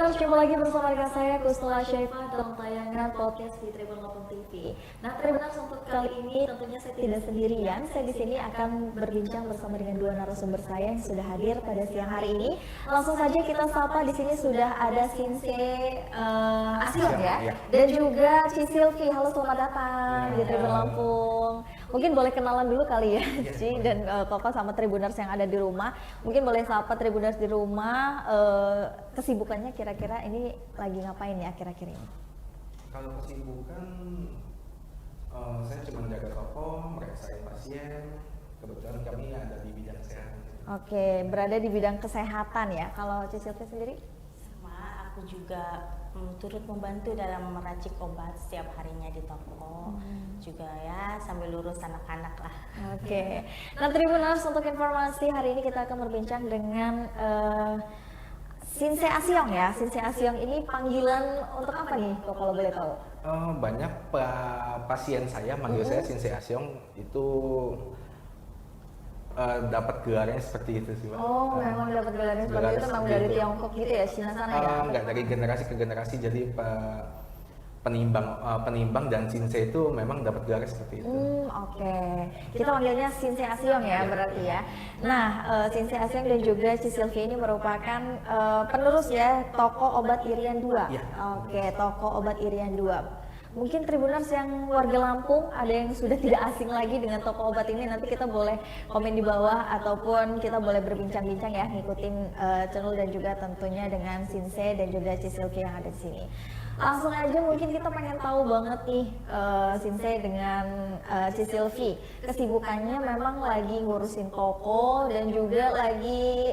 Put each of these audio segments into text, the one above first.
Tribuners, jumpa lagi bersama dengan saya Kustula Syaifah dalam tayangan podcast di Tribun Lampung TV. Nah, Tribuners, untuk kali ini tentunya saya tidak sendirian. Saya di sini akan berbincang bersama dengan dua narasumber saya yang sudah hadir pada siang hari ini. Langsung saja kita sapa. Di sini sudah ada Sinse Asion ya, dan juga Ci Silvi. Halo, selamat datang di Tribun Lampung. Mungkin boleh kenalan dulu kali ya, Ci dan Koko sama Tribuners yang ada di rumah. Mungkin boleh sapa Tribuners di rumah, kesibukannya kira-kira ini lagi ngapain ya akhir-akhir ini? Kalau kesibukan, saya cuma jaga toko, mereksain pasien. Kebetulan kami ada di bidang kesehatan. Oke, berada di bidang kesehatan ya. Kalau Ci Silvi sendiri? Sama, aku juga turut membantu dalam meracik obat setiap harinya di toko. Juga ya sambil lurus anak-anak lah. Oke. Nah, Tribuners, untuk informasi hari ini kita akan berbincang dengan Sinse Asion ya. Sinse Asion ini panggilan untuk apa nih, kok kalau boleh tahu? Banyak pasien saya manggil saya Sinse Asion itu dapat gelarnya seperti itu sih, Pak. Oh, memang dapat gelarnya seperti itu, memang dari Tiongkok gitu ya, Cina sana ya? Enggak, dari generasi ke generasi, jadi penimbang dan Sinse itu memang dapat gelarnya seperti itu. Oke. Kita panggilnya Sinse Asion ya, berarti ya. Nah, Sinse Asion dan juga Ci Silvi ini merupakan penerus ya toko obat Irian 2. Ya. Oke, toko obat Irian 2. Mungkin Tribuners yang warga Lampung ada yang sudah tidak asing lagi dengan toko obat ini, nanti kita boleh komen di bawah ataupun kita boleh berbincang-bincang ya, ngikutin channel dan juga tentunya dengan Sinse dan juga Ci Silvi yang ada di sini. Langsung aja mungkin kita pengen tahu banget nih, Sinse dengan Ci Silvi, kesibukannya memang lagi ngurusin toko dan juga lagi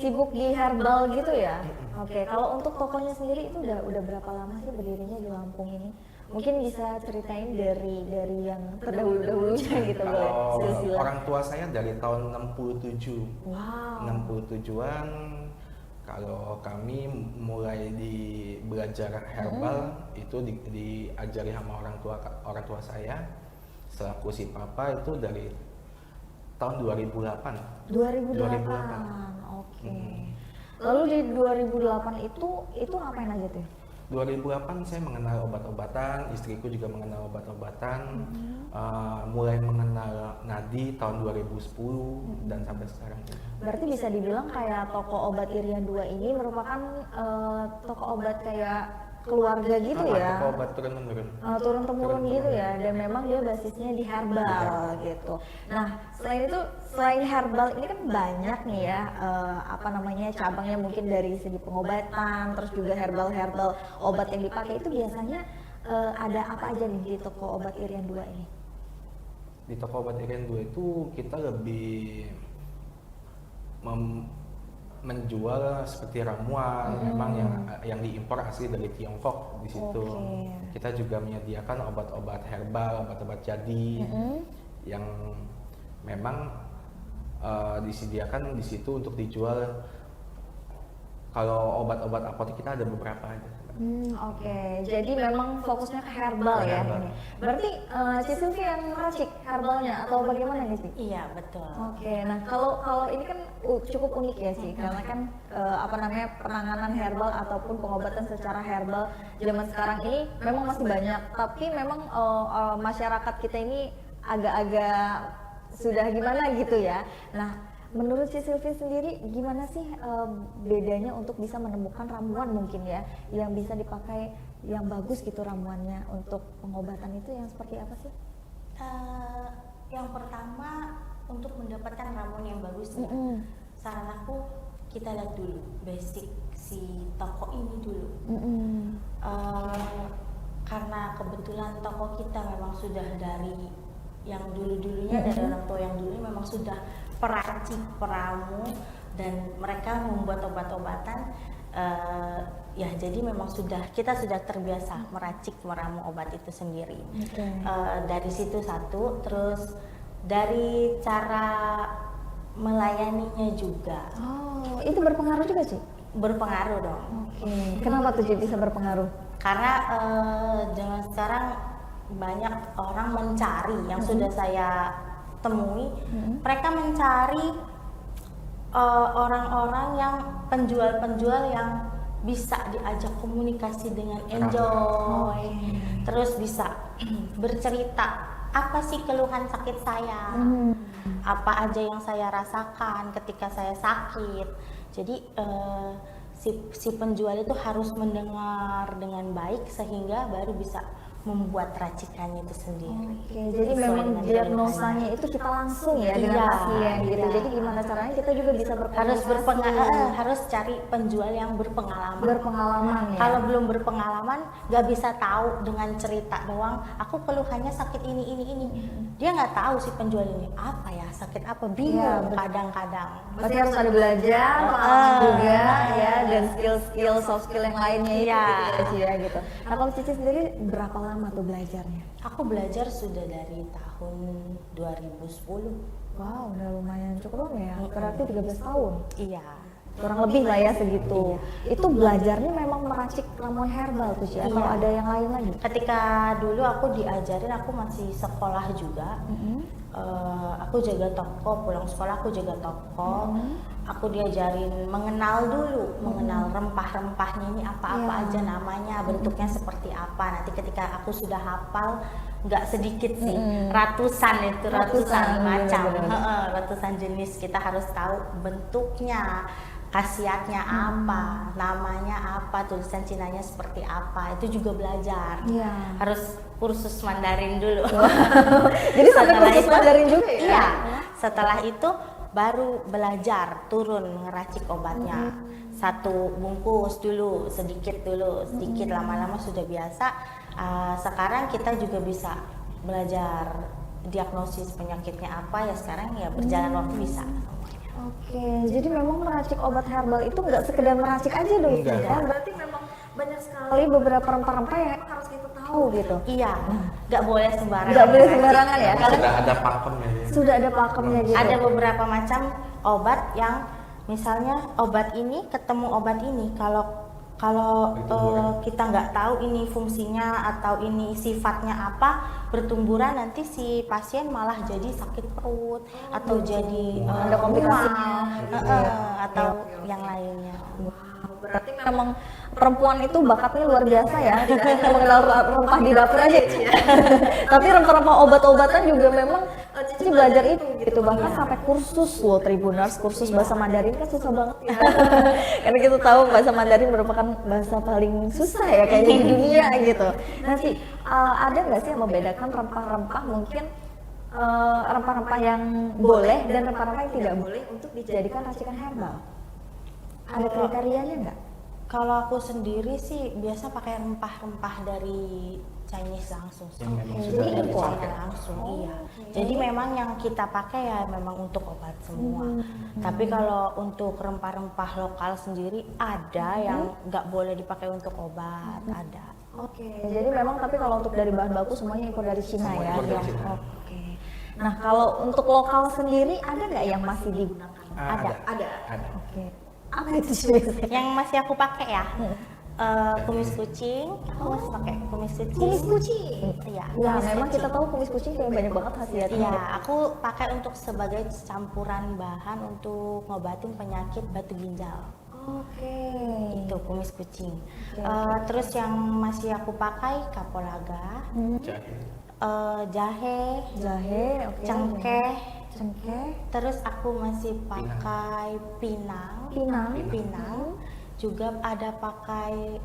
sibuk di herbal gitu ya. Oke, kalau untuk tokonya sendiri itu udah berapa lama sih berdirinya di Lampung ini? Mungkin bisa ceritain dari yang terdahulu-dahulunya gitu, boleh silsilah. Orang tua saya dari tahun 67. Wow. 67-an. Kalau kami mulai belajar herbal itu diajari sama orang tua saya selaku si papa itu dari tahun 2008. 2008. Oke. Lalu di 2008 itu ngapain aja tuh? 2008 saya mengenal obat-obatan, istriku juga mengenal obat-obatan, mulai mengenal nadi tahun 2010 dan sampai sekarang. Berarti bisa dibilang kayak toko obat Irian 2 ini merupakan toko obat kayak keluarga gitu ya? Toko obat turun-temurun. Turun-temurun gitu ya, dan memang dia basisnya di herbal gitu. Nah, selain herbal ini kan banyak nih ya, cabangnya mungkin dari segi pengobatan, terus juga herbal obat yang dipakai itu biasanya ada apa aja nih di toko obat Irian 2 ini? Di toko obat Irian 2 itu kita lebih menjual seperti ramuan, memang yang diimpor asli dari Tiongkok di situ. Kita juga menyediakan obat-obat herbal, obat-obat jadi yang memang disediakan di situ untuk dijual. Kalau obat-obat apotek kita ada beberapa aja. Oke, jadi memang fokusnya ke herbal ya ini. Berarti Ci Silvi yang meracik herbalnya atau bagaimana nih sih? Iya, betul. Oke, nah kalau ini kan cukup unik ya sih, karena kan penanganan herbal ataupun pengobatan secara herbal zaman sekarang ini memang masih banyak, tapi memang masyarakat kita ini agak-agak sudah gimana gitu ya. Nah, menurut Ci Silvi sendiri gimana sih bedanya untuk bisa menemukan ramuan mungkin ya yang bisa dipakai yang bagus gitu ramuannya untuk pengobatan itu yang seperti apa sih? Yang pertama, untuk mendapatkan ramuan yang bagus, saran aku kita lihat dulu basic si toko ini dulu. Karena kebetulan toko kita memang sudah dari yang dulu-dulunya, dari orang tua yang dulu memang sudah peracik, peramu, dan mereka membuat obat-obatan. Ya, jadi memang kita sudah terbiasa meracik, meramu obat itu sendiri. Dari situ satu, terus dari cara melayaninya juga. Oh, itu berpengaruh juga sih? Berpengaruh dong. Kenapa tuh bisa berpengaruh? Karena zaman sekarang banyak orang mencari yang sudah saya temui, mereka mencari orang-orang yang penjual-penjual yang bisa diajak komunikasi dengan enjoy, terus bisa bercerita apa sih keluhan sakit saya, apa aja yang saya rasakan ketika saya sakit. Jadi si penjual itu harus mendengar dengan baik sehingga baru bisa membuat racikannya itu sendiri. Oke, jadi memang diagnosanya itu kita langsung ya dengan pasien gitu. Jadi gimana caranya kita juga bisa harus cari penjual yang berpengalaman. Ya. Kalau belum berpengalaman, nggak bisa tahu dengan cerita doang. Aku keluhannya sakit ini. Dia nggak tahu si penjual ini apa ya, sakit apa, bingung kadang-kadang. Pasti harus ada belajar, pengalaman juga ya, dan skill soft skill yang lainnya itu gitu. Nah kalau Cici sendiri berapa lama tuh belajarnya? Aku belajar sudah dari tahun 2010. Wow, udah lumayan cukup lama ya. Berarti 13 tahun. Iya. Kurang lebih lah ya segitu. Itu belajarnya memang meracik ramuan herbal tuh sih. Atau ada yang lain lagi? Ketika dulu aku diajarin, aku masih sekolah juga. Aku jaga toko, pulang sekolah aku jaga toko. Aku diajarin mengenal dulu, mengenal rempah-rempahnya ini apa-apa aja namanya, bentuknya seperti apa. Nanti ketika aku sudah hafal, nggak sedikit sih, ratusan macam, ratusan jenis, kita harus tahu bentuknya, khasiatnya apa, namanya apa, tulisan Cinanya seperti apa. Itu juga belajar. Harus kursus Mandarin dulu. Jadi sampai kursus Mandarin juga ya? Iya. Setelah itu baru belajar turun ngeracik obatnya. Satu bungkus dulu, sedikit lama-lama sudah biasa. Sekarang kita juga bisa belajar diagnosis penyakitnya apa ya, sekarang ya berjalan waktu bisa. Oke, jadi memang meracik obat herbal itu nggak sekedar meracik aja dong, ya? Berarti memang banyak sekali beberapa rempah-rempah yang harus kita tahu gitu. Iya, nggak boleh sembarangan. Nggak boleh sembarangan ya? Sudah ada pakemnya. Sudah ada pakemnya gitu. Ada beberapa macam obat yang misalnya obat ini ketemu obat ini, kalau kita nggak tahu ini fungsinya atau ini sifatnya apa, bertumburan, nanti si pasien malah jadi sakit perut atau jadi ada komplikasinya atau yang lainnya. Berarti memang perempuan itu bakatnya luar biasa ya, tidak hanya mengenal rempah di dapur aja ya. Tapi rempah-rempah obat-obatan juga memang Cici belajar itu gitu, bahkan sampai kursus loh Tribuners, kursus bahasa Mandarin kan susah banget ya. Karena kita tahu bahasa Mandarin merupakan bahasa paling susah ya kayaknya di dunia gitu. Nah sih ada nggak sih yang membedakan rempah-rempah mungkin rempah-rempah yang boleh dan rempah-rempah yang tidak boleh untuk dijadikan racikan herbal? Ada kriterianya nggak? Kalau aku sendiri sih biasa pakai rempah-rempah dari Chinese langsung. Jadi langsung, iya. Jadi memang yang kita pakai ya memang untuk obat semua. Tapi kalau untuk rempah-rempah lokal sendiri ada yang nggak boleh dipakai untuk obat, ada. Oke, jadi memang tapi kalau untuk dari bahan baku semuanya impor dari Cina ya. Oke. Nah kalau untuk lokal sendiri ada nggak yang masih digunakan? Ada. Oke. Apa itu sih? Yang masih aku pakai ya, kumis kucing. Aku masih pakai kumis kucing. Kumis kucing. Iya. Ya, memang kita tahu kumis kucing kayak banyak banget khasiatnya. Iya, aku pakai untuk sebagai campuran bahan untuk ngobatin penyakit batu ginjal. Oke. Itu kumis kucing. Terus yang masih aku pakai kapulaga, jahe, cengkeh. Terus aku masih pakai pinang. Juga ada pakai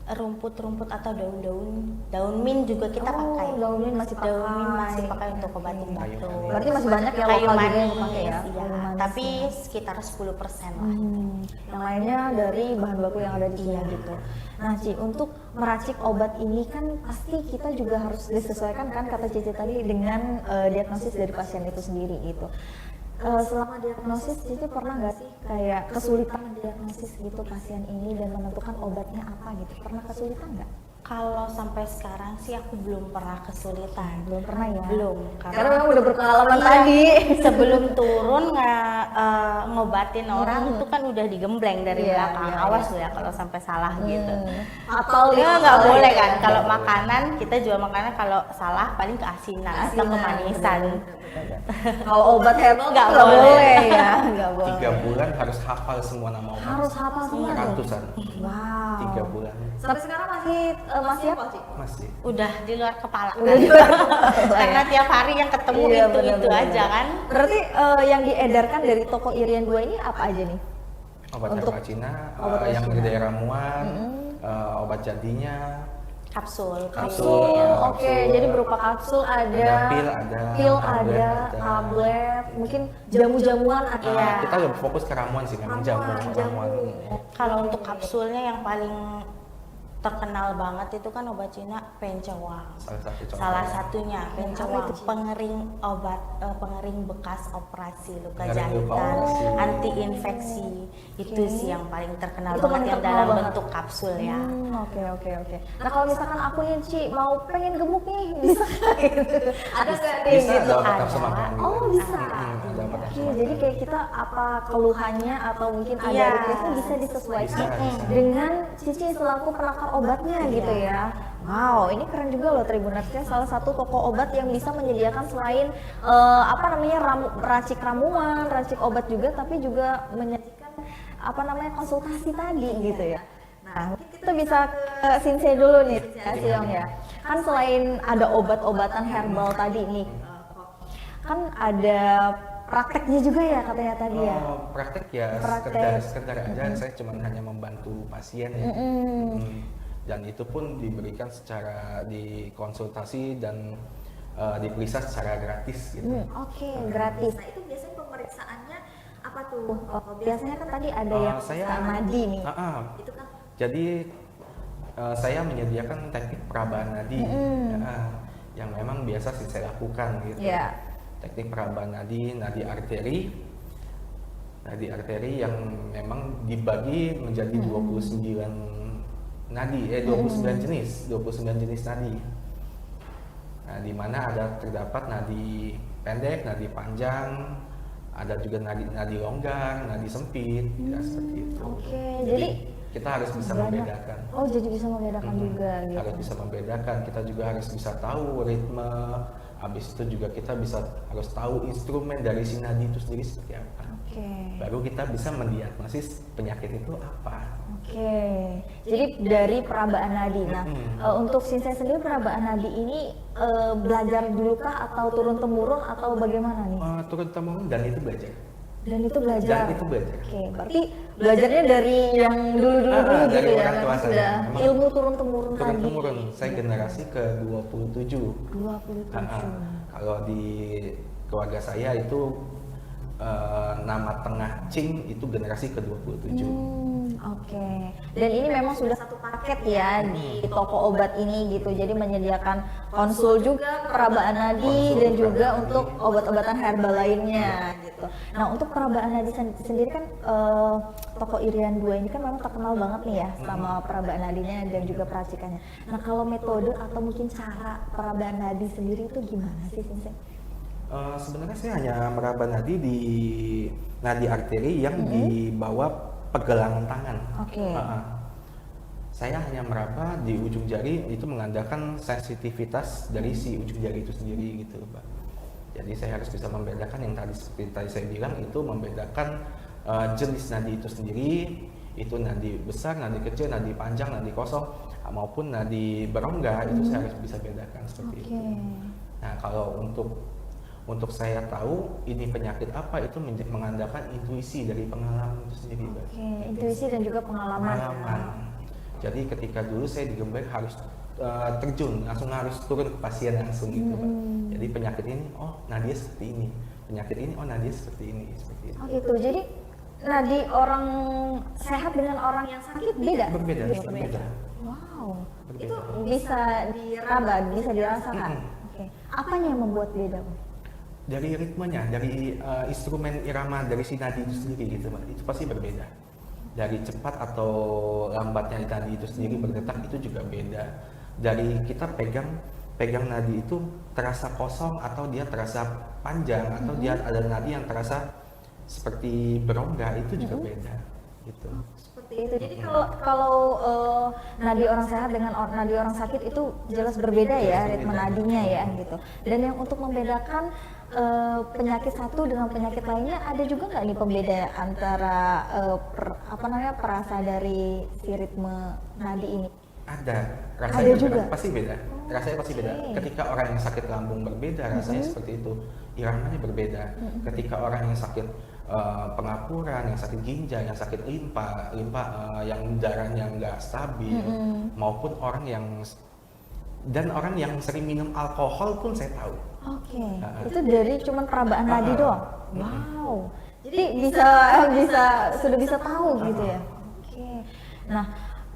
rumput-rumput atau daun mint juga kita pakai. Daun mint masih pakai untuk obatin batu. Berarti masih banyak ya kayu lokal manis, juga yang dipakai ya. iya. Tapi sekitar 10% lah. Yang lainnya dari bahan baku yang ada di sini gitu. Nah, Ci, untuk meracik obat ini kan pasti kita juga harus disesuaikan kan kata Cici tadi dengan diagnosis dari pasien itu sendiri gitu. Selama diagnosis Cici pernah nggak sih kayak kesulitan diagnosis gitu pasien ini dan menentukan obatnya apa gitu? Pernah kesulitan nggak? Kalau sampai sekarang sih aku belum pernah kesulitan. Belum pernah ya? Belum. Karena memang udah berpengalaman tadi. Sebelum turun ngobatin orang itu kan udah digembleng dari belakang. Awas lo ya kalau sampai salah gitu. Atau ya nggak boleh kan. Kalau makanan, kita jual makanan kalau salah paling keasinan atau kemanisan. Kalau obat herbal nggak boleh ya, nggak bulan harus hafal semua nama obat. Harus hafal semua tuh? Ratusan. Wow. 3 bulan. Sampai sekarang masih apa sih? Masih. Udah di luar kepala Udah kan? di luar kepala ya. Karena tiap hari yang ketemu Iya, itu benar-benar. aja kan. Berarti yang diedarkan dari toko Irian 2 ini apa aja nih? Obat Untuk herbal Cina, obat yang Cina. dari ramuan, obat jadinya, Kapsul. Kapsul, Iya, oke. kapsul. Jadi berupa kapsul ada, pil ada, tablet, mungkin jamu-jamuan ada. Kita lebih fokus ke ramuan sih, memang ramuan. Kalau untuk kapsulnya yang paling terkenal banget itu kan obat Cina pencewang. Salah satu contoh. Salah satunya pencewang, Apa itu, Ci? pengering bekas operasi luka Pengering luka jahitan, operasi. anti infeksi. Itu sih yang paling terkenal Itu banget paling yang terkenal dalam banget. bentuk kapsul ya. Oke. Nah kalau misalkan aku nih Ci mau pengen gemuk nih, bisa nggak gitu? Ada nggak nih Bisa gitu? ada obat ada. kapsul makan. Oh bisa. Ada obat Oke, kapsul. jadi kayak kita apa keluhannya atau mungkin ada Iya. requestnya bisa disesuaikan Bisa. dengan Cici selaku penakar obatnya gitu ya. Wow, ini keren juga loh Tribuners, salah satu toko obat yang bisa menyediakan selain racik ramuan, racik obat juga, tapi juga menyajikan konsultasi tadi gitu ya. Nah, mungkin kita bisa ke Sinsei dulu nih, Siong ya. Kan selain ada obat-obatan herbal tadi nih, kan ada prakteknya juga ya katanya tadi ya. Praktek ya, Praktek. sekedar aja. Saya cuma hanya membantu pasien ya. Dan itu pun diberikan secara dikonsultasi dan diperiksa secara gratis gitu. Oke, gratis. Nah, itu biasanya pemeriksaannya apa tuh? Biasanya kan tadi ada yang pemeriksaan nadi nih. Itu kan Jadi saya menyediakan teknik perabaan nadi yang memang biasa sih saya lakukan gitu. Iya. Teknik perabaan nadi arteri yang memang dibagi menjadi 29 nadi, 29 jenis nadi. Nah, di mana terdapat nadi pendek, nadi panjang, ada juga nadi longgar, nadi sempit, ya seperti itu. Oke, Jadi kita harus bisa membedakan. Oh, jadi bisa membedakan juga gitu. Harus bisa membedakan, kita juga harus bisa tahu ritme. Habis itu juga kita harus tahu instrumen dari si nadi itu sendiri seperti apa. Oke. Baru kita bisa mendiagnosis penyakit itu apa. Oke. Jadi dari perabaan nadi. Nah, untuk Sinsei sendiri perabaan nadi ini belajar dulu kah atau turun temurun atau bagaimana nih? Turun temurun dan itu belajar. Dan itu belajar. Oke, berarti belajarnya dari yang dulu dari gitu ya. orang tua Memang saya. sudah Memang ilmu turun temurun tadi. Turun temurun. Saya generasi ke 27. 27. Kalau di keluarga saya itu nama tengah Cing itu generasi ke-27. Oke. Dan ini memang sudah satu paket ya di toko obat ini gitu. Jadi menyediakan konsul juga, perabaan nadi dan juga untuk obat-obatan herbal lainnya gitu. Nah, untuk perabaan nadi sendiri kan toko Irian 2 ini kan memang terkenal banget nih ya sama perabaan nadinya dan juga peracikannya. Nah, kalau metode atau mungkin cara perabaan nadi sendiri itu gimana sih, Sensei? Sebenarnya saya hanya meraba nadi di nadi arteri yang di bawah pergelangan tangan. Oke. Saya hanya meraba di ujung jari, itu mengandalkan sensitivitas dari si ujung jari itu sendiri gitu, Pak. Jadi saya harus bisa membedakan yang seperti tadi saya bilang itu membedakan jenis nadi itu sendiri, itu nadi besar, nadi kecil, nadi panjang, nadi kosong, maupun nadi berongga itu saya harus bisa bedakan seperti itu. Nah, kalau untuk saya tahu ini penyakit apa itu mengandalkan intuisi dari pengalaman itu sendiri, Mbak. Oke, intuisi dan juga pengalaman. Jadi ketika dulu saya di Gembek harus terjun, langsung harus turun ke pasien langsung gitu, Mbak. Jadi penyakit ini, oh nadia seperti ini. Penyakit ini, oh nadia seperti ini, seperti itu. Oh gitu. Jadi nadi orang sehat dengan orang yang sakit beda? Berbeda. Wow. Berbeda. Itu bisa diraba, bisa dirasakan. Oke. Apanya yang membuat beda, Pak? Dari ritmenya, dari instrumen irama dari si nadi itu sendiri gitu, Mbak. Itu pasti berbeda. Dari cepat atau lambatnya nadi itu sendiri berdetak itu juga beda. Dari kita pegang nadi itu terasa kosong atau dia terasa panjang atau dia ada nadi yang terasa seperti berongga itu juga beda gitu. Seperti itu. Jadi kalau nadi orang sehat dengan nadi orang sakit itu jelas berbeda ya ritme nadinya ya gitu. Dan yang untuk membedakan penyakit satu dengan penyakit lainnya ada juga nggak nih pembeda antara perasa dari si ritme nadi ini? Ada, Ada rasanya juga? pasti beda. Rasanya pasti beda. Ketika orang yang sakit lambung berbeda, rasanya seperti itu. Iramanya berbeda. Ketika orang yang sakit pengapuran, yang sakit ginjal, yang sakit limpa yang darahnya nggak stabil, maupun orang yang sering minum alkohol pun saya tahu. Oke, itu dari cuman perabaan nadi doang. Wow, jadi sudah bisa tahu gitu ya. Oke, nah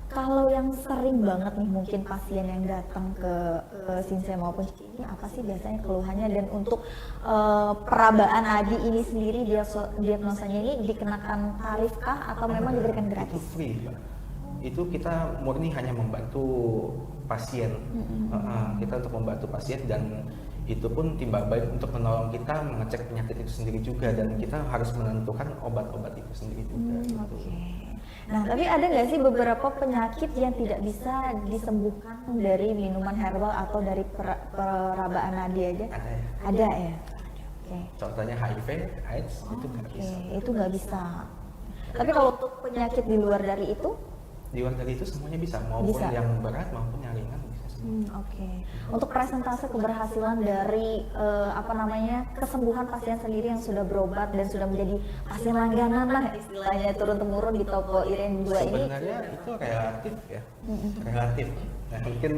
kalau yang sering banget nih mungkin pasien yang datang ke Sinsai maupun Cici ini apa sih biasanya keluhannya, dan untuk perabaan nadi ini sendiri diagnosanya ini dikenakan tarif kah atau memang diberikan gratis? Itu free, Mbak. Itu kita murni hanya membantu pasien. Kita untuk membantu pasien, dan itu pun timbal balik untuk menolong kita mengecek penyakit itu sendiri juga, dan kita harus menentukan obat-obat itu sendiri juga. Oke. Nah, tapi ada nggak sih beberapa penyakit yang tidak bisa disembuhkan dari minuman herbal atau dari perabaan nadi aja? Ada ya. Ada ya. Oke. Contohnya HIV, AIDS itu nggak bisa. Itu nggak bisa. Tapi kalau untuk penyakit di luar dari itu? Di luar dari itu semuanya bisa, maupun Bisa. yang berat maupun yang ringan bisa. Oke. Untuk presentase keberhasilan dari kesembuhan pasien sendiri yang sudah berobat dan sudah menjadi pasien langganan lah istilahnya, turun temurun di toko Iren 2 ini. Sebenarnya itu relatif ya, relatif. Nah, mungkin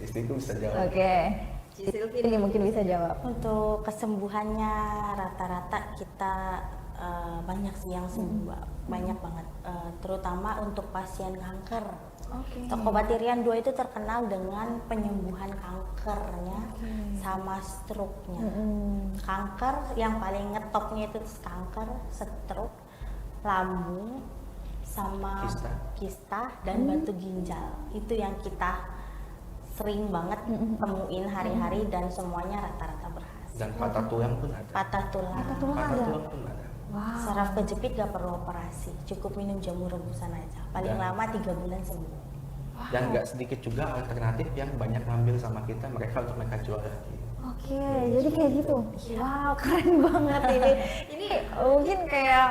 istriku bisa jawab. Oke. Ci Silvi ini mungkin bisa jawab. Untuk kesembuhannya rata-rata kita banyak sih yang sembuh, Mbak. Banyak banget, terutama untuk pasien kanker. Toko obat Irian 2 itu terkenal dengan penyembuhan kankernya sama stroke-nya. Kanker yang paling ngetopnya itu kanker, stroke, lambung, sama kista dan batu ginjal. Itu yang kita sering banget temuin hari-hari, dan semuanya rata-rata berhasil. Dan patah tulang pun ada. Patah tulang Patah tulang pun ada. saraf kejepit gak perlu operasi, cukup minum jamu rebusan aja, paling lama 3 bulan sembuh. Dan nggak sedikit juga alternatif yang banyak ngambil sama kita, mereka untuk mereka jual lagi. Oke, jadi kayak gitu. Wow, keren banget ini. Ini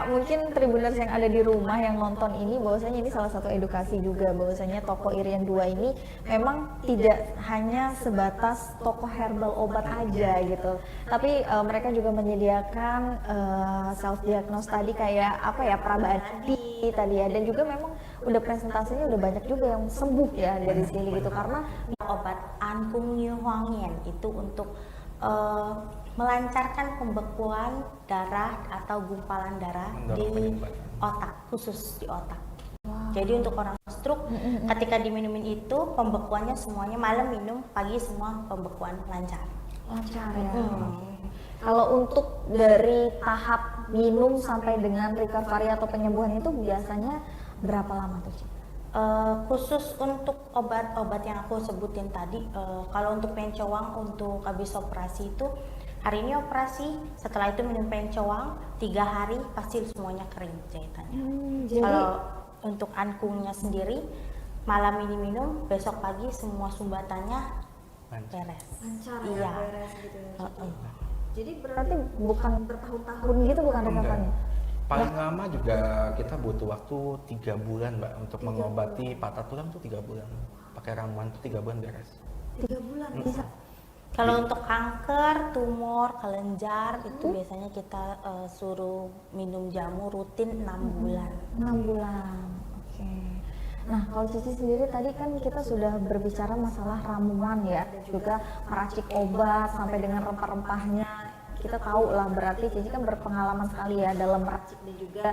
mungkin Tribuners yang ada di rumah yang nonton ini, bahwasanya ini salah satu edukasi juga, bahwasanya toko Irian 2 ini memang tidak hanya sebatas toko herbal obat aja gitu. Tapi mereka juga menyediakan self diagnose tadi, kayak perabaan nadi tadi ya, dan juga memang udah presentasinya udah banyak juga yang sembuh ya dari sini gitu, karena obat Ankung Yihwangyen itu untuk melancarkan pembekuan darah atau gumpalan darah di otak, khusus di otak. Jadi untuk orang stroke, ketika diminumin itu pembekuannya semuanya, malam minum, pagi semua pembekuan lancar. Lancar ya. Kalau untuk dari tahap minum sampai dengan recovery atau penyembuhan itu biasanya berapa lama tuh, Ci? Khusus untuk obat-obat yang aku sebutin tadi, kalau untuk pencowang, untuk habis operasi itu hari ini operasi, setelah itu minum pencowang 3 hari pasti semuanya kering jahitannya. Kalau untuk ankungnya sendiri, malam ini minum, besok pagi semua sumbatannya beres. Lancar iya. ya, beres gitu ya. Jadi berarti bukan bertahun-tahun gitu, bukan recovery? Paling lama juga kita butuh waktu 3 bulan, Mbak, untuk mengobati patah tulang tuh 3 bulan. Pakai ramuan tuh 3 bulan beres. 3 bulan bisa. Kalau untuk kanker, tumor, kelenjar itu biasanya kita suruh minum jamu rutin 6 bulan. 6 bulan. Oke. Nah, kalau Cici sendiri tadi kan kita sudah berbicara masalah ramuan ya, dan juga meracik obat sampai dengan rempah-rempahnya. Kita tahu lah, berarti Cici kan berpengalaman sekali ya dalam meracik dan juga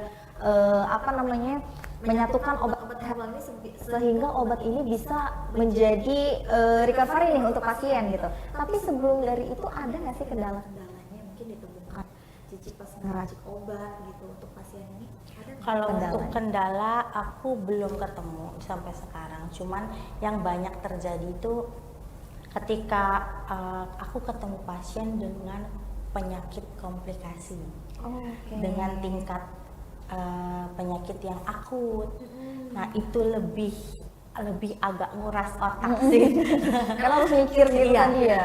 menyatukan obat-obat herbal ini sehingga obat ini bisa menjadi recovery nih untuk pasien gitu. Tapi sebelum dari itu ada nggak sih kendala-kendalanya mungkin ditemukan Cici pas ngeracik obat gitu untuk pasien ini? Kalau untuk kendala aku belum ketemu sampai sekarang. Cuman yang banyak terjadi itu ketika aku ketemu pasien dengan penyakit komplikasi, dengan tingkat penyakit yang akut. Nah itu lebih agak nguras otak sih. Karena harus mikir gitu kan dia.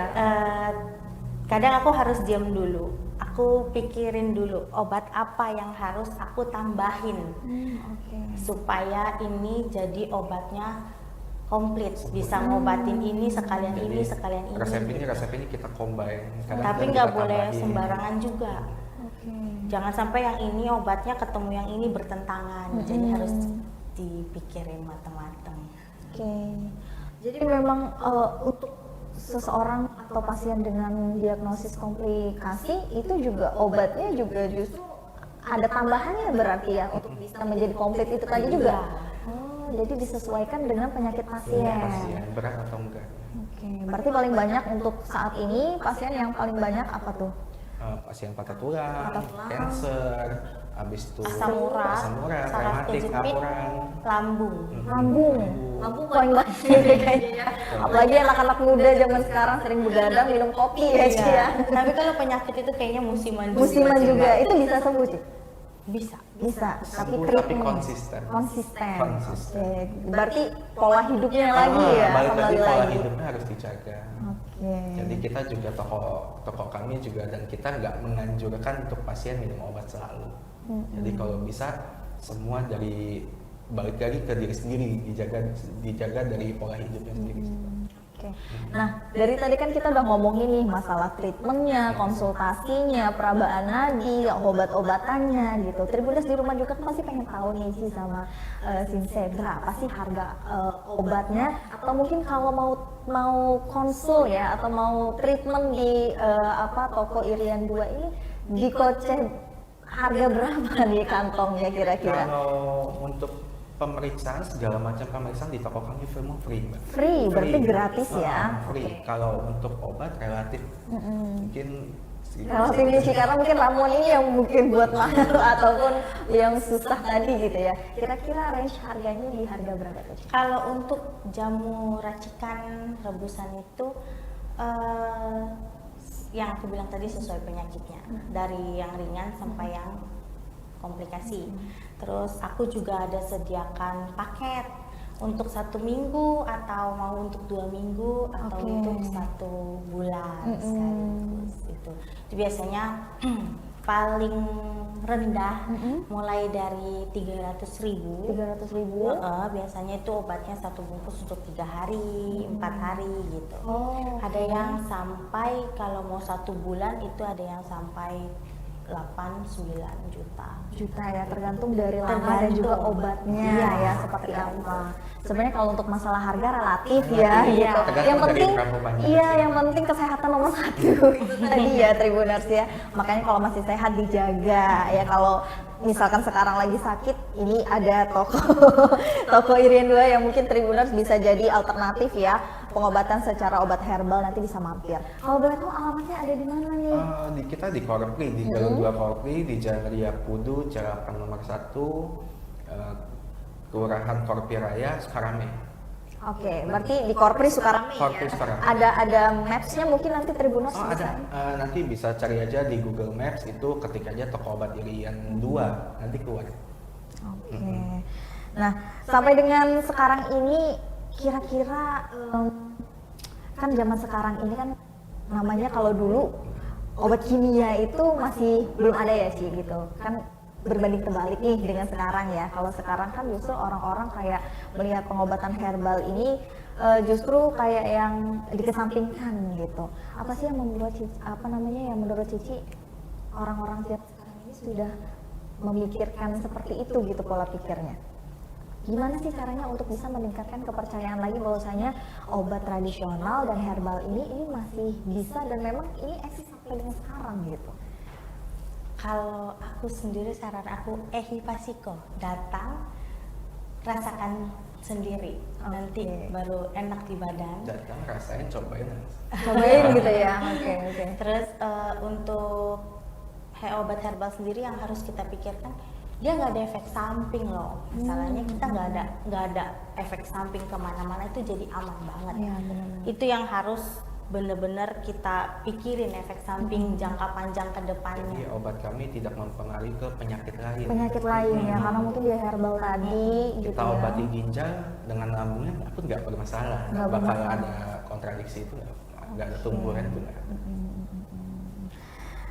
Kadang aku harus diam dulu. aku pikirin dulu obat apa yang harus aku tambahin supaya ini jadi obatnya komplit, bisa ngobatin ini sekalian Jadi, ini sekalian ini. resep ini kita combine. Tapi nggak boleh sembarangan juga. Jangan sampai yang ini obatnya ketemu yang ini bertentangan. Jadi harus dipikirin matang-matang. Jadi memang untuk seseorang atau pasien dengan diagnosis komplikasi itu juga obatnya juga justru ada tambahannya berarti ya untuk bisa menjadi komplit itu tadi juga. Jadi disesuaikan dengan penyakit pasien. Berat atau enggak. Berarti paling banyak untuk saat ini pasien yang paling banyak apa tuh? Pasien patah tulang, cancer, habis itu asam urat, rematik, kejepit, campuran, Lambung paling banyak kayaknya. Apalagi anak-anak muda zaman sekarang sering begadang minum kopi ya Ci ya. Tapi kalau penyakit itu kayaknya musiman juga. Itu bisa sembuh Ci? Bisa, tapi konsisten. Oke. Berarti pola hidupnya lagi ya, balik lagi kembali pola lagi. hidupnya harus dijaga. Jadi kita juga toko kami juga, dan kita nggak menganjurkan untuk pasien minum obat selalu. Jadi kalau bisa semua dari balik lagi ke diri sendiri, dijaga dari pola hidupnya sendiri. Nah, dari tadi kan kita udah ngomongin nih masalah treatmentnya, konsultasinya, perabaan nadi, obat-obatannya gitu. Tribuners di rumah juga kan pasti pengen tahu nih sih sama Sinse, berapa sih harga obatnya? Atau mungkin kalau mau konsul ya, atau mau treatment di toko Irian 2 ini dikoceh harga berapa nih kantongnya kira-kira? Kalau untuk pemeriksaan, segala macam pemeriksaan di toko kami semua free, Mbak. Free, berarti gratis ya? Free. Kalau untuk obat relatif mungkin relatif nih karena mungkin ramuan ini yang mungkin buat mahal ataupun yang susah tadi gitu ya. Kira-kira range harganya di harga berapa tuh? Kalau untuk jamu racikan rebusan itu yang aku bilang tadi sesuai penyakitnya, dari yang ringan sampai yang komplikasi. Terus aku juga ada sediakan paket untuk 1 minggu atau mau untuk 2 minggu atau untuk 1 bulan sekaligus itu biasanya paling rendah mulai dari 300.000. Biasanya itu obatnya 1 bungkus untuk 3 hari, 4 hari gitu. Ada yang sampai kalau mau 1 bulan itu ada yang sampai 8-9 juta ya, tergantung dari lama dan juga obatnya ya seperti apa. Sebenarnya kalau untuk masalah harga relatif ya gitu. Yang penting yang penting kesehatan nomor 1 tadi ya Tribuners ya. Makanya kalau masih sehat dijaga ya. Kalau misalkan sekarang lagi sakit, ini ada toko Irian 2 yang mungkin Tribuners bisa jadi alternatif ya, pengobatan secara obat herbal, nanti bisa mampir. Kalau boleh tahu alamatnya ada di mana nih? Kita di Korpri, di Jalan 2 Korpri, di Jalan Ria Kudu, Carapan nomor 1, Kelurahan Korpi Raya, Sukarame. Berarti di Korpri Sukarame ya? Ada maps-nya mungkin nanti Tribuners bisa? Ada, nanti bisa cari aja di Google Maps, itu ketik aja toko obat Irian 2, nanti keluar. Nah, sampai dengan sekarang ini kira-kira kan zaman sekarang ini kan namanya, kalau dulu obat kimia itu masih belum ada ya sih gitu kan, berbanding terbalik nih dengan sekarang ya. Kalau sekarang kan justru orang-orang kayak melihat pengobatan herbal ini justru kayak yang dikesampingkan gitu. Apa sih yang membuat yang menurut Cici orang-orang sekarang ini sudah memikirkan seperti itu gitu pola pikirnya? Gimana sih caranya untuk bisa meningkatkan kepercayaan lagi bahwasanya obat tradisional dan herbal ini masih bisa dan memang ini eksis sampai dengan sekarang gitu? Kalau aku sendiri, saran aku Ehipasiko, datang rasakan sendiri, nanti baru enak di badan. Datang, rasain, cobain gitu ya. Terus untuk obat herbal sendiri yang harus kita pikirkan, dia nggak ada efek samping loh. Masalahnya kita nggak ada efek samping kemana-mana, itu jadi aman banget. Itu yang harus benar-benar kita pikirin, efek samping jangka panjang ke depannya. Jadi obat kami tidak mempengaruhi ke penyakit lain. Ya, karena mungkin dia herbal tadi. Kita gitu obati ya. ginjal dengan lambungnya pun nggak bermasalah. Nggak bakal ada kontradiksi itu, nggak ada tumbuhan itu.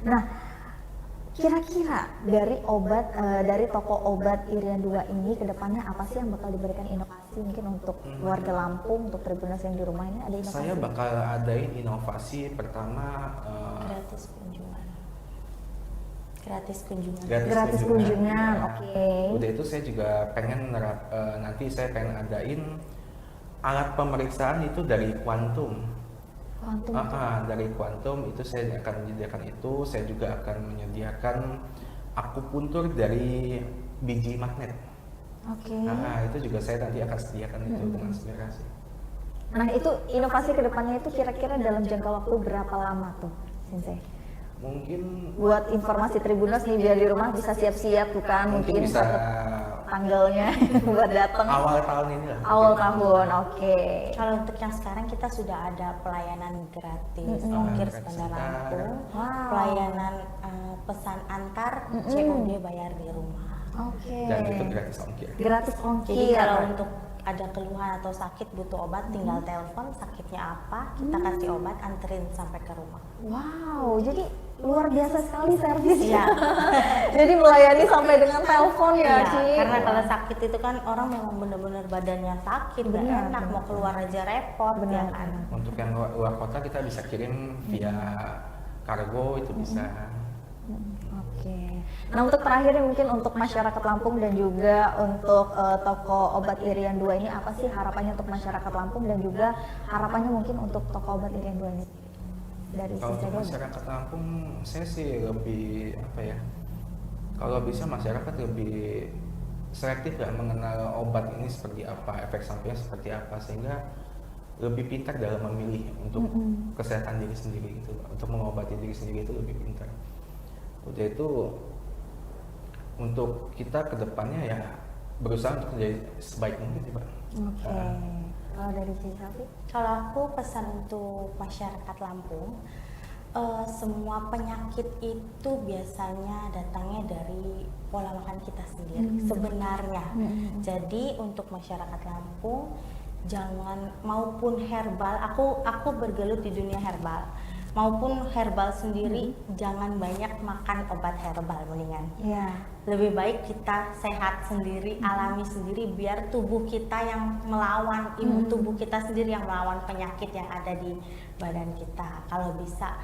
Nah, Kira-kira dari obat dari toko obat Irian 2 ini kedepannya apa sih yang bakal diberikan inovasi mungkin untuk warga Lampung, untuk Tribuners yang di rumah ini ada inovasi? Saya bakal adain inovasi pertama Gratis kunjungan. Gratis kunjungan. Gratis kunjungan, Ya. oke. Udah itu saya juga pengen nanti saya pengen adain alat pemeriksaan itu dari kuantum. Kuantum. Dari kuantum itu saya akan menyediakan itu. Saya juga akan menyediakan akupuntur dari biji magnet. Oke. Itu juga saya nanti akan sediakan itu dengan aspirasi. Nah itu inovasi kedepannya itu kira-kira dalam jangka waktu berapa lama tuh, Sensei? Mungkin Buat informasi Tribuners nih biar di rumah bisa siap-siap tuh kan, mungkin bisa tanggalnya buat datang awal tahun ini lah. awal tahun, oke. Kalau untuk yang sekarang kita sudah ada pelayanan gratis ongkir Gratis Bandar antar. Lampung, Wow. pelayanan pesan antar COD bayar di rumah. Oke. Dan itu gratis ongkir. Gratis Jadi ongkir. kalau untuk ada keluhan atau sakit butuh obat tinggal telepon sakitnya apa, kita kasih obat anterin sampai ke rumah. Wow, jadi luar biasa sekali servisnya. Iya. Jadi melayani sampai dengan telepon ya, Iya, Ci. karena kalau sakit itu kan orang memang benar-benar badannya sakit, nggak Benar, enak, mau keluar aja repot, Benar, ya kan. Untuk yang luar kota kita bisa kirim via kargo itu bisa. Oke. Nah untuk terakhir nih mungkin untuk masyarakat Lampung dan juga untuk toko obat Irian 2 ini apa sih harapannya untuk masyarakat Lampung dan juga harapannya mungkin untuk toko obat Irian 2 ini dari Kalau sisi untuk masyarakat Lampung, saya sih lebih apa ya? Kalau bisa masyarakat lebih selektif ya mengenal obat ini seperti apa, efek sampingnya seperti apa, sehingga lebih pintar dalam memilih untuk kesehatan diri sendiri gitu, untuk mengobati diri sendiri itu lebih pintar. Udah itu untuk kita kedepannya ya berusaha untuk menjadi sebaik mungkin sih Pak. Oke. Kalau dari sisi Safi? Kalau aku pesan untuk masyarakat Lampung, semua penyakit itu biasanya datangnya dari pola makan kita sendiri sebenarnya. Jadi untuk masyarakat Lampung jangan maupun herbal, aku bergelut di dunia herbal. Maupun herbal sendiri jangan banyak makan obat herbal mendingan. Iya. Lebih baik kita sehat sendiri, alami sendiri biar tubuh kita yang melawan, imun tubuh kita sendiri yang melawan penyakit yang ada di badan kita. Kalau bisa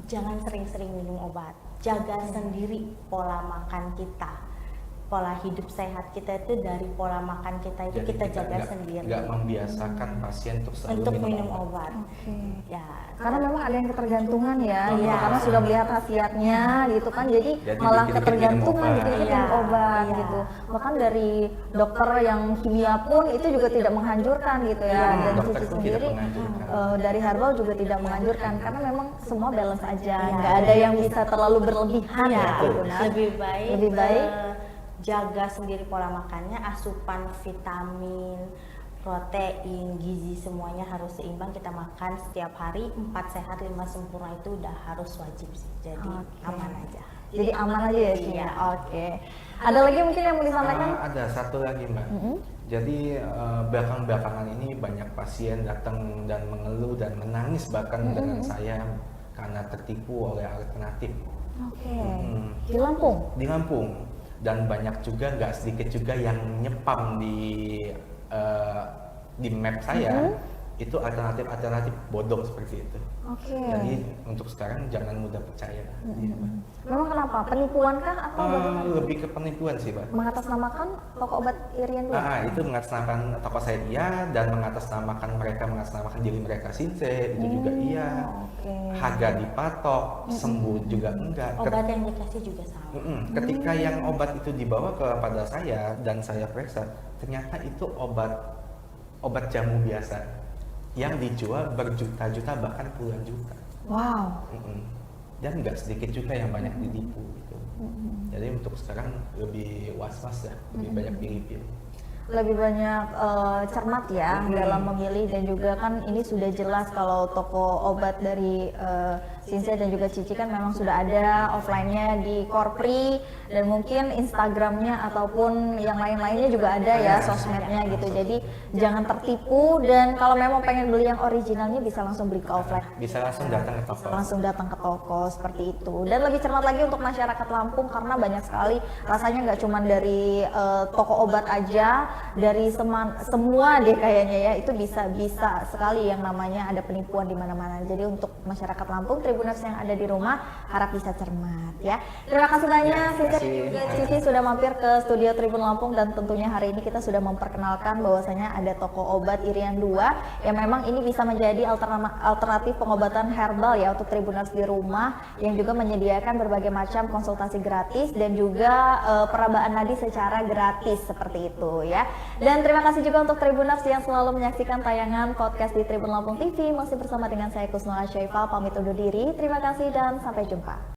jangan sering-sering minum obat, jaga sendiri pola makan kita, pola hidup sehat kita itu dari pola makan kita itu. Jadi kita jaga sendiri. Nggak membiasakan pasien untuk selalu Untuk minum obat. obat. Oke. Ya, Karena memang ada yang ketergantungan ya, gitu. Iya. Karena sudah melihat khasiatnya gitu kan, jadi malah dikit-dikit ketergantungan minum obat. dikit-dikit Iya, minum obat iya. gitu. Bahkan dari dokter yang kimia pun itu juga tidak menganjurkan gitu ya, Iya. dan Dokter Cici pun sendiri tidak menganjurkan. dari herbal juga tidak menganjurkan karena memang semua balance aja, Iya. nggak ada yang bisa terlalu berlebihan Iya, ya gitu. Nah, lebih baik, baik jaga sendiri pola makannya, asupan vitamin, protein, gizi semuanya harus seimbang. Kita makan setiap hari 4 sehat 5 sempurna itu udah harus wajib sih. Jadi Oke. aman aja. jadi aman aja ya Ci. Iya. Oke. Ada lagi mungkin yang mau disampaikan? Ada satu lagi Mbak. Jadi belakangan ini banyak pasien datang dan mengeluh dan menangis bahkan dengan saya karena tertipu oleh alternatif Oke. Di Lampung. di Lampung. Dan banyak juga, nggak sedikit juga yang nyepam di map saya itu alternatif bodong seperti itu. Oke. Jadi untuk sekarang jangan mudah percaya. Iya, Mbak. Memang kenapa? Penipuan kah atau bagaimana? Lebih ke penipuan sih Pak. Mengatasnamakan toko obat Irian 2? Itu mengatasnamakan toko saya iya, dan mengatasnamakan diri mereka Sinse itu juga iya. Oke. Harga dipatok, sembuh juga enggak. Obat yang dikasih juga sama. Ketika yang obat itu dibawa kepada saya dan saya periksa, ternyata itu obat jamu biasa yang dijual berjuta-juta bahkan puluhan juta. Wow. Dan nggak sedikit juga yang banyak ditipu gitu. Jadi untuk sekarang lebih was-was ya, lebih banyak pilih-pilih. Lebih banyak cermat ya dalam memilih, dan juga kan ini sudah jelas kalau toko obat dari Sinsia dan juga Cici kan memang sudah ada offline-nya di Korpri dan mungkin Instagramnya ataupun yang lain-lainnya juga ada ya sosmednya gitu. Jadi jangan tertipu, dan kalau memang pengen beli yang originalnya bisa langsung beli ke offline. Bisa langsung datang ke toko. Langsung datang ke toko seperti itu. Dan lebih cermat lagi untuk masyarakat Lampung karena banyak sekali rasanya nggak cuma dari toko obat aja, dari semua deh kayaknya ya, itu bisa sekali yang namanya ada penipuan di mana-mana. Jadi untuk masyarakat Lampung, Tribuners yang ada di rumah harap bisa cermat ya. Terima kasih banyak Sinsia dan juga Cici sudah mampir ke studio Tribun Lampung, dan tentunya hari ini kita sudah memperkenalkan bahwasanya ada toko obat Irian 2 yang memang ini bisa menjadi alternatif pengobatan herbal ya untuk Tribuners di rumah, yang juga menyediakan berbagai macam konsultasi gratis dan juga perabaan nadi secara gratis seperti itu ya. Dan terima kasih juga untuk Tribuners yang selalu menyaksikan tayangan podcast di Tribun Lampung TV. Masih bersama dengan saya Kusnul Asyaifah, pamit undur diri. Terima kasih dan sampai jumpa.